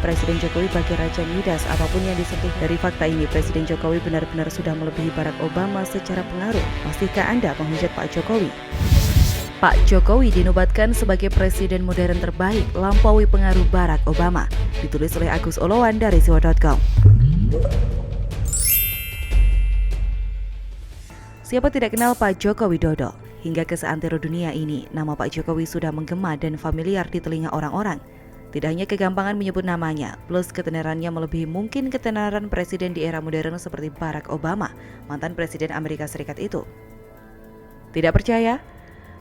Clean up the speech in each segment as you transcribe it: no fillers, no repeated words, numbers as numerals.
Presiden Jokowi bagi Raja Midas, apapun yang disentuh. Dari fakta ini, Presiden Jokowi benar-benar sudah melebihi Barack Obama secara pengaruh. Masihkah Anda menghujat Pak Jokowi? Pak Jokowi dinobatkan sebagai presiden modern terbaik, lampaui pengaruh Barack Obama. Ditulis oleh Agus Olowan dari siwa.com. Siapa tidak kenal Pak Joko Widodo? Hingga ke seantero dunia ini, nama Pak Jokowi sudah menggema dan familiar di telinga orang-orang. Tidak hanya kegampangan menyebut namanya, plus ketenarannya melebihi mungkin ketenaran presiden di era modern seperti Barack Obama, mantan presiden Amerika Serikat itu. Tidak percaya?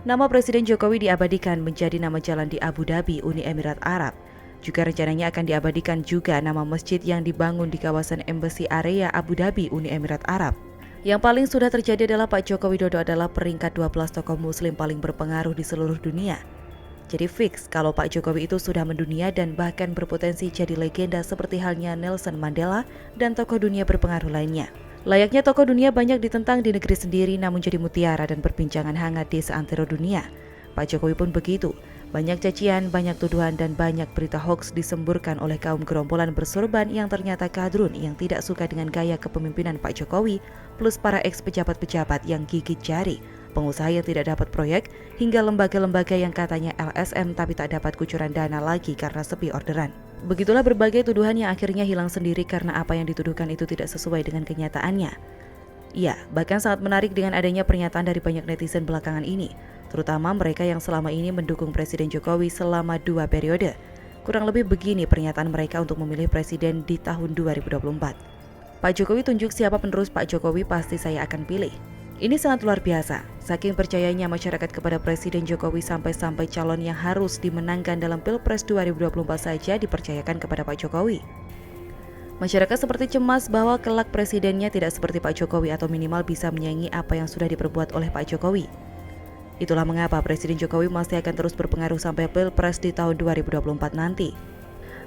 Nama Presiden Jokowi diabadikan menjadi nama jalan di Abu Dhabi, Uni Emirat Arab. Juga rencananya akan diabadikan juga nama masjid yang dibangun di kawasan Embassy Area Abu Dhabi, Uni Emirat Arab. Yang paling sudah terjadi adalah Pak Joko Widodo adalah peringkat 12 tokoh muslim paling berpengaruh di seluruh dunia. Jadi fix kalau Pak Jokowi itu sudah mendunia dan bahkan berpotensi jadi legenda seperti halnya Nelson Mandela dan tokoh dunia berpengaruh lainnya. Layaknya tokoh dunia banyak ditentang di negeri sendiri namun jadi mutiara dan perbincangan hangat di seantero dunia. Pak Jokowi pun begitu. Banyak cacian, banyak tuduhan dan banyak berita hoax disemburkan oleh kaum gerombolan bersorban yang ternyata kadrun yang tidak suka dengan gaya kepemimpinan Pak Jokowi plus para ex-pejabat-pejabat yang gigit jari, pengusaha yang tidak dapat proyek, hingga lembaga-lembaga yang katanya LSM tapi tak dapat kucuran dana lagi karena sepi orderan. Begitulah berbagai tuduhan yang akhirnya hilang sendiri karena apa yang dituduhkan itu tidak sesuai dengan kenyataannya. Ya, bahkan sangat menarik dengan adanya pernyataan dari banyak netizen belakangan ini, terutama mereka yang selama ini mendukung Presiden Jokowi selama 2 periode. Kurang lebih begini pernyataan mereka untuk memilih presiden di tahun 2024. Pak Jokowi tunjuk siapa penerus Pak Jokowi pasti saya akan pilih. Ini sangat luar biasa, saking percayanya masyarakat kepada Presiden Jokowi sampai-sampai calon yang harus dimenangkan dalam Pilpres 2024 saja dipercayakan kepada Pak Jokowi. Masyarakat seperti cemas bahwa kelak presidennya tidak seperti Pak Jokowi atau minimal bisa menyaingi apa yang sudah diperbuat oleh Pak Jokowi. Itulah mengapa Presiden Jokowi masih akan terus berpengaruh sampai Pilpres di tahun 2024 nanti.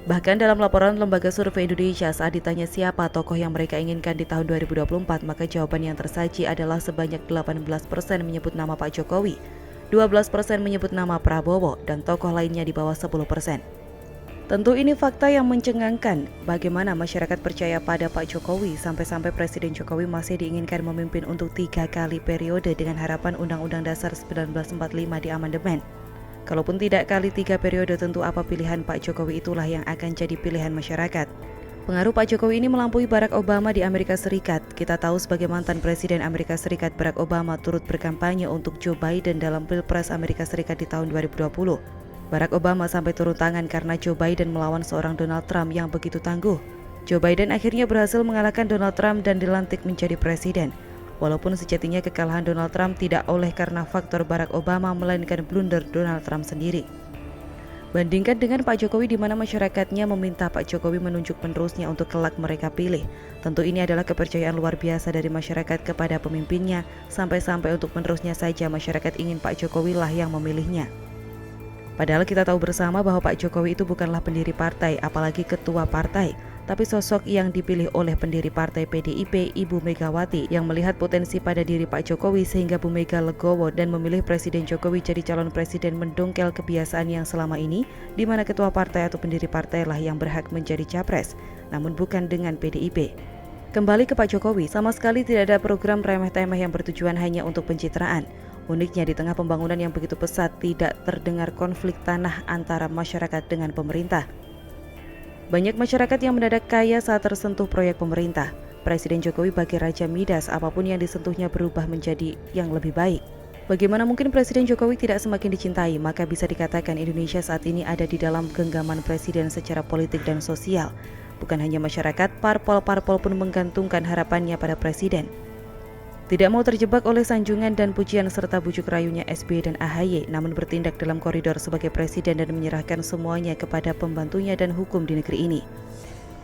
Bahkan dalam laporan Lembaga Survei Indonesia saat ditanya siapa tokoh yang mereka inginkan di tahun 2024, maka jawaban yang tersaji adalah sebanyak 18% menyebut nama Pak Jokowi, 12% menyebut nama Prabowo, dan tokoh lainnya di bawah 10%. Tentu ini fakta yang mencengangkan bagaimana masyarakat percaya pada Pak Jokowi sampai-sampai Presiden Jokowi masih diinginkan memimpin untuk 3 kali periode dengan harapan Undang-Undang Dasar 1945 diamandemen. Kalaupun tidak kali 3 periode, tentu apa pilihan Pak Jokowi itulah yang akan jadi pilihan masyarakat. Pengaruh Pak Jokowi ini melampaui Barack Obama di Amerika Serikat. Kita tahu sebagai mantan Presiden Amerika Serikat, Barack Obama turut berkampanye untuk Joe Biden dalam Pilpres Amerika Serikat di tahun 2020. Barack Obama sampai turun tangan karena Joe Biden melawan seorang Donald Trump yang begitu tangguh. Joe Biden akhirnya berhasil mengalahkan Donald Trump dan dilantik menjadi presiden. Walaupun sejatinya kekalahan Donald Trump tidak oleh karena faktor Barack Obama, melainkan blunder Donald Trump sendiri. Bandingkan dengan Pak Jokowi di mana masyarakatnya meminta Pak Jokowi menunjuk penerusnya untuk kelak mereka pilih. Tentu ini adalah kepercayaan luar biasa dari masyarakat kepada pemimpinnya, sampai-sampai untuk penerusnya saja masyarakat ingin Pak Jokowi lah yang memilihnya. Padahal kita tahu bersama bahwa Pak Jokowi itu bukanlah pendiri partai, apalagi ketua partai, tapi sosok yang dipilih oleh pendiri partai PDIP, Ibu Megawati, yang melihat potensi pada diri Pak Jokowi sehingga Bu Mega legowo dan memilih Presiden Jokowi jadi calon presiden, mendongkel kebiasaan yang selama ini, di mana ketua partai atau pendiri partai lah yang berhak menjadi capres, namun bukan dengan PDIP. Kembali ke Pak Jokowi, sama sekali tidak ada program remeh-temeh yang bertujuan hanya untuk pencitraan. Uniknya di tengah pembangunan yang begitu pesat, tidak terdengar konflik tanah antara masyarakat dengan pemerintah. Banyak masyarakat yang mendadak kaya saat tersentuh proyek pemerintah. Presiden Jokowi bagi Raja Midas, apapun yang disentuhnya berubah menjadi yang lebih baik. Bagaimana mungkin Presiden Jokowi tidak semakin dicintai? Maka bisa dikatakan Indonesia saat ini ada di dalam genggaman presiden secara politik dan sosial. Bukan hanya masyarakat, parpol-parpol pun menggantungkan harapannya pada presiden. Tidak mau terjebak oleh sanjungan dan pujian serta bujuk rayunya SBY dan AHY, namun bertindak dalam koridor sebagai presiden dan menyerahkan semuanya kepada pembantunya dan hukum di negeri ini.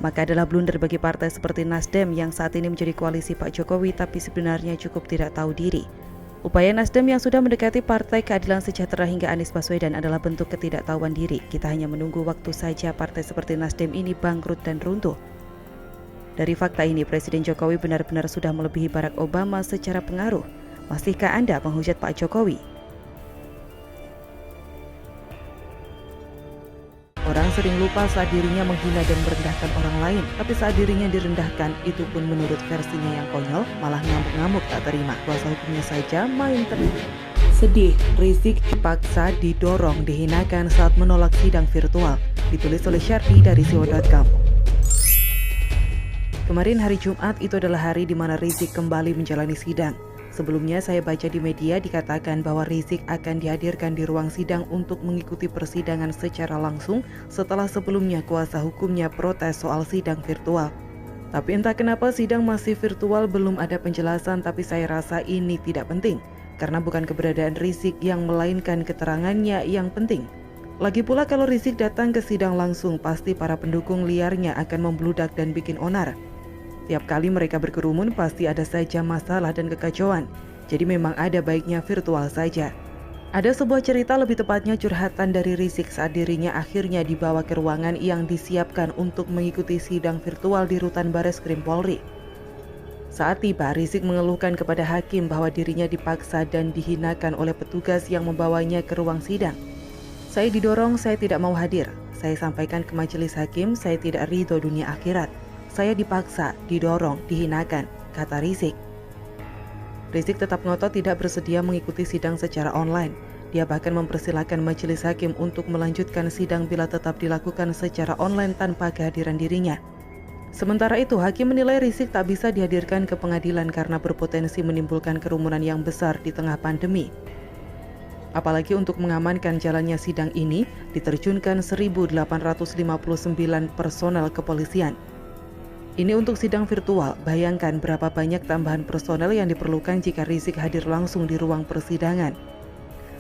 Maka adalah blunder bagi partai seperti Nasdem yang saat ini menjadi koalisi Pak Jokowi tapi sebenarnya cukup tidak tahu diri. Upaya Nasdem yang sudah mendekati Partai Keadilan Sejahtera hingga Anies Baswedan adalah bentuk ketidaktahuan diri. Kita hanya menunggu waktu saja partai seperti Nasdem ini bangkrut dan runtuh. Dari fakta ini, Presiden Jokowi benar-benar sudah melebihi Barack Obama secara pengaruh. Masihkah Anda menghujat Pak Jokowi? Orang Orang sering lupa saat dirinya menghina dan merendahkan orang lain, tapi saat dirinya direndahkan, itu pun menurut versinya yang konyol, malah ngamuk-ngamuk tak terima. Kuasa hukumnya saja main terima. Sedih, Rizik dipaksa, didorong, dihinakan saat menolak sidang virtual. Ditulis oleh Syardi dari siwo.com. Kemarin hari Jumat itu adalah hari di mana Rizik kembali menjalani sidang. Sebelumnya saya baca di media dikatakan bahwa Rizik akan dihadirkan di ruang sidang untuk mengikuti persidangan secara langsung setelah sebelumnya kuasa hukumnya protes soal sidang virtual. Tapi entah kenapa sidang masih virtual, belum ada penjelasan, tapi saya rasa ini tidak penting. Karena bukan keberadaan Rizik yang melainkan keterangannya yang penting. Lagi pula kalau Rizik datang ke sidang langsung, pasti para pendukung liarnya akan membludak dan bikin onar. Tiap kali mereka berkerumun pasti ada saja masalah dan kekacauan. Jadi memang ada baiknya virtual saja. Ada sebuah cerita, lebih tepatnya curhatan dari Rizik saat dirinya akhirnya dibawa ke ruangan yang disiapkan untuk mengikuti sidang virtual di Rutan Bareskrim Polri. Saat tiba, Rizik mengeluhkan kepada hakim bahwa dirinya dipaksa dan dihinakan oleh petugas yang membawanya ke ruang sidang. Saya didorong, saya tidak mau hadir. Saya sampaikan ke majelis hakim, saya tidak ridho dunia akhirat. Saya dipaksa, didorong, dihinakan, kata Rizik. Rizik tetap ngotot tidak bersedia mengikuti sidang secara online. Dia bahkan mempersilahkan majelis hakim untuk melanjutkan sidang bila tetap dilakukan secara online tanpa kehadiran dirinya. Sementara itu, hakim menilai Rizik tak bisa dihadirkan ke pengadilan karena berpotensi menimbulkan kerumunan yang besar di tengah pandemi. Apalagi untuk mengamankan jalannya sidang ini, diterjunkan 1.859 personel kepolisian. Ini untuk sidang virtual, bayangkan berapa banyak tambahan personel yang diperlukan jika Rizik hadir langsung di ruang persidangan.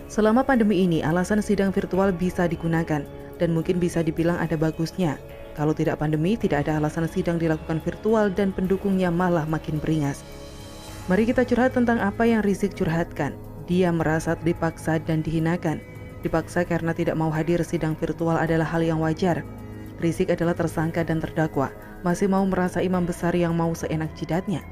Selama pandemi ini, alasan sidang virtual bisa digunakan, dan mungkin bisa dibilang ada bagusnya. Kalau tidak pandemi, tidak ada alasan sidang dilakukan virtual dan pendukungnya malah makin beringas. Mari kita curhat tentang apa yang Rizik curhatkan. Dia merasa dipaksa dan dihinakan. Dipaksa karena tidak mau hadir sidang virtual adalah hal yang wajar. Rizik adalah tersangka dan terdakwa, masih mau merasa imam besar yang mau seenak jidatnya.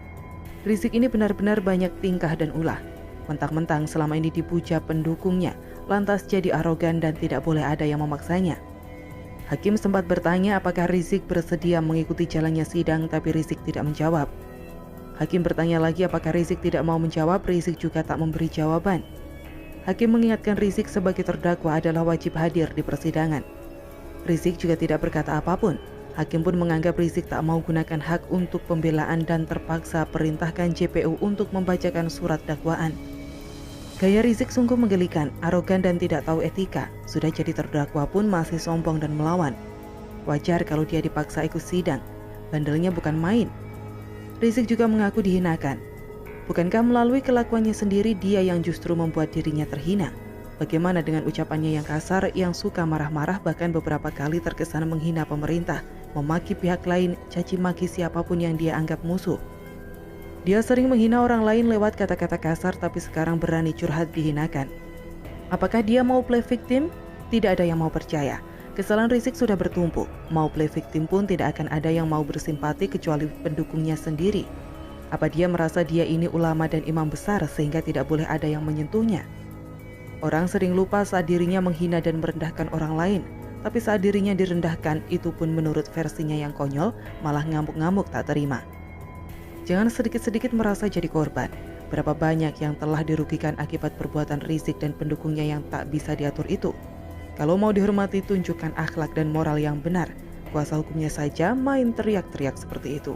Rizik ini benar-benar banyak tingkah dan ulah. Mentang-mentang selama ini dipuja pendukungnya, lantas jadi arogan dan tidak boleh ada yang memaksanya. Hakim sempat bertanya apakah Rizik bersedia mengikuti jalannya sidang, tapi Rizik tidak menjawab. Hakim bertanya lagi apakah Rizik tidak mau menjawab, Rizik juga tak memberi jawaban. Hakim mengingatkan Rizik sebagai terdakwa adalah wajib hadir di persidangan. Rizik juga tidak berkata apapun. Hakim pun menganggap Rizik tak mau gunakan hak untuk pembelaan dan terpaksa perintahkan JPU untuk membacakan surat dakwaan. Gaya Rizik sungguh menggelikan, arogan dan tidak tahu etika. Sudah jadi terdakwa pun masih sombong dan melawan. Wajar kalau dia dipaksa ikut sidang. Bandelnya bukan main. Rizik juga mengaku dihinakan. Bukankah melalui kelakuannya sendiri dia yang justru membuat dirinya terhina? Bagaimana dengan ucapannya yang kasar, yang suka marah-marah, bahkan beberapa kali terkesan menghina pemerintah, memaki pihak lain, caci maki siapapun yang dia anggap musuh. Dia sering menghina orang lain lewat kata-kata kasar, tapi sekarang berani curhat dihinakan. Apakah dia mau play victim? Tidak ada yang mau percaya. Kesalahan Rizik sudah bertumpuk. Mau play victim pun tidak akan ada yang mau bersimpati kecuali pendukungnya sendiri. Apa dia merasa dia ini ulama dan imam besar sehingga tidak boleh ada yang menyentuhnya? Orang sering lupa saat dirinya menghina dan merendahkan orang lain, tapi saat dirinya direndahkan, itu pun menurut versinya yang konyol, malah ngamuk-ngamuk tak terima. Jangan sedikit-sedikit merasa jadi korban. Berapa banyak yang telah dirugikan akibat perbuatan Rizik dan pendukungnya yang tak bisa diatur itu. Kalau mau dihormati, tunjukkan akhlak dan moral yang benar. Kuasa hukumnya saja main teriak-teriak seperti itu.